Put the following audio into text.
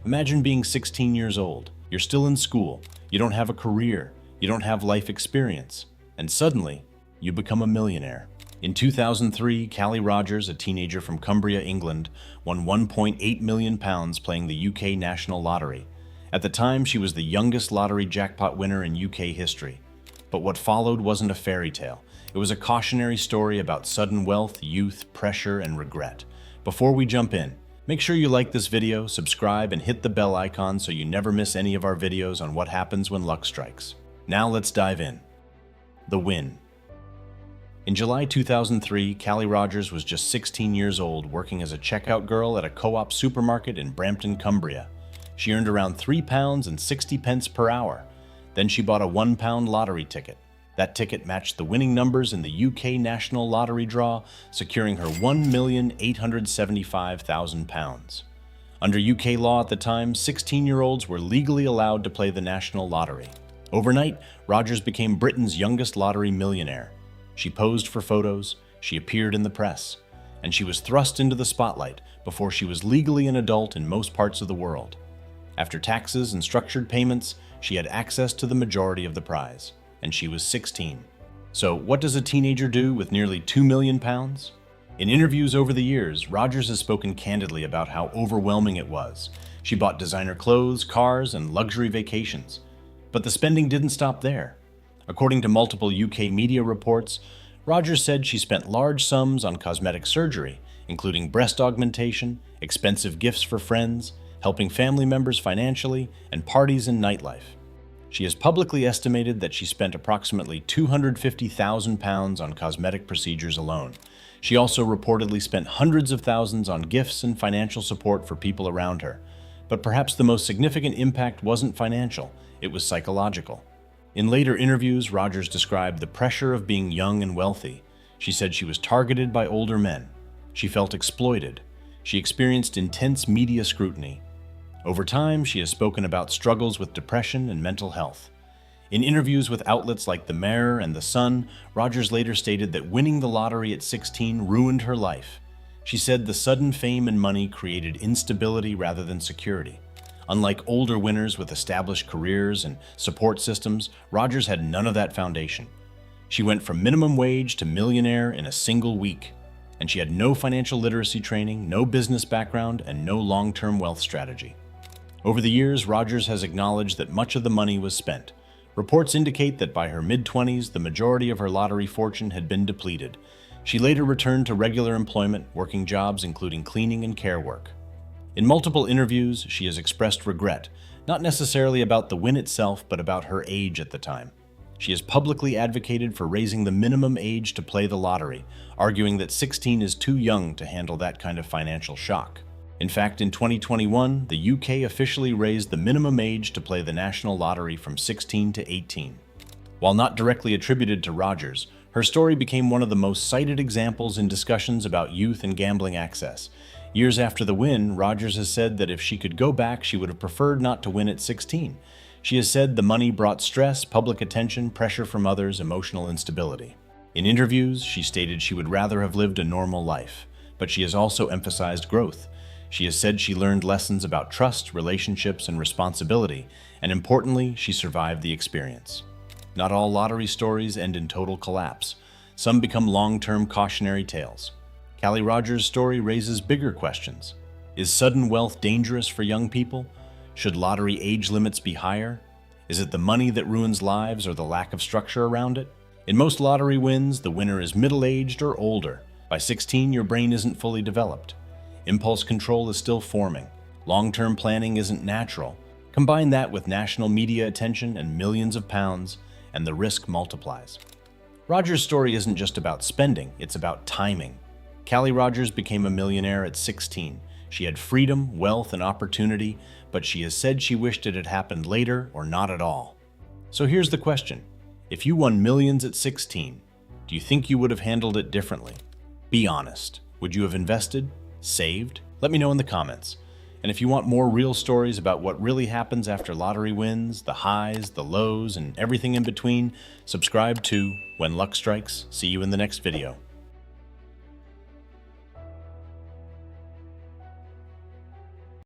Imagine being 16 years old. You're still in school. You don't have a career. You don't have life experience. And suddenly, you become a millionaire. In 2003, Callie Rogers, a teenager from Cumbria, England, won £1.8 million playing the UK National Lottery. At the time, she was the youngest lottery jackpot winner in UK history. But what followed wasn't a fairy tale. It was a cautionary story about sudden wealth, youth, pressure, and regret. Before we jump in, make sure you like this video, subscribe, and hit the bell icon so you never miss any of our videos on what happens when luck strikes. Now let's dive in. The win. In July 2003, Callie Rogers was just 16 years old, working as a checkout girl at a co-op supermarket in Brampton, Cumbria. She earned around £3.60 per hour. Then she bought a £1 lottery ticket. That ticket matched the winning numbers in the UK National Lottery draw, securing her £1,875,000. Under UK law at the time, 16-year-olds were legally allowed to play the National Lottery. Overnight, Rogers became Britain's youngest lottery millionaire. She posed for photos, she appeared in the press, and she was thrust into the spotlight before she was legally an adult in most parts of the world. After taxes and structured payments, she had access to the majority of the prize, and she was 16. So what does a teenager do with nearly £2 million? In interviews over the years, Rogers has spoken candidly about how overwhelming it was. She bought designer clothes, cars, and luxury vacations. But the spending didn't stop there. According to multiple UK media reports, Rogers said she spent large sums on cosmetic surgery, including breast augmentation, expensive gifts for friends, helping family members financially, and parties and nightlife. She has publicly estimated that she spent approximately £250,000 on cosmetic procedures alone. She also reportedly spent hundreds of thousands on gifts and financial support for people around her. But perhaps the most significant impact wasn't financial, it was psychological. In later interviews, Rogers described the pressure of being young and wealthy. She said she was targeted by older men. She felt exploited. She experienced intense media scrutiny. Over time, she has spoken about struggles with depression and mental health. In interviews with outlets like The Mirror and The Sun, Rogers later stated that winning the lottery at 16 ruined her life. She said the sudden fame and money created instability rather than security. Unlike older winners with established careers and support systems, Rogers had none of that foundation. She went from minimum wage to millionaire in a single week, and she had no financial literacy training, no business background, and no long-term wealth strategy. Over the years, Rogers has acknowledged that much of the money was spent. Reports indicate that by her mid-20s, the majority of her lottery fortune had been depleted. She later returned to regular employment, working jobs including cleaning and care work. In multiple interviews, she has expressed regret, not necessarily about the win itself, but about her age at the time. She has publicly advocated for raising the minimum age to play the lottery, arguing that 16 is too young to handle that kind of financial shock. In fact, in 2021, the UK officially raised the minimum age to play the National Lottery from 16 to 18. While not directly attributed to Rogers, her story became one of the most cited examples in discussions about youth and gambling access. Years after the win, Rogers has said that if she could go back, she would have preferred not to win at 16. She has said the money brought stress, public attention, pressure from others, emotional instability. In interviews, she stated she would rather have lived a normal life, but she has also emphasized growth. She has said she learned lessons about trust, relationships, and responsibility, and importantly, she survived the experience. Not all lottery stories end in total collapse. Some become long-term cautionary tales. Callie Rogers' story raises bigger questions. Is sudden wealth dangerous for young people? Should lottery age limits be higher? Is it the money that ruins lives or the lack of structure around it? In most lottery wins, the winner is middle-aged or older. By 16, your brain isn't fully developed. Impulse control is still forming. Long-term planning isn't natural. Combine that with national media attention and millions of pounds, and the risk multiplies. Rogers' story isn't just about spending, it's about timing. Callie Rogers became a millionaire at 16. She had freedom, wealth, and opportunity, but she has said she wished it had happened later or not at all. So here's the question. If you won millions at 16, do you think you would have handled it differently? Be honest. Would you have invested? Saved? Let me know in the comments. And if you want more real stories about what really happens after lottery wins, the highs, the lows, and everything in between, subscribe to When Luck Strikes. See you in the next video.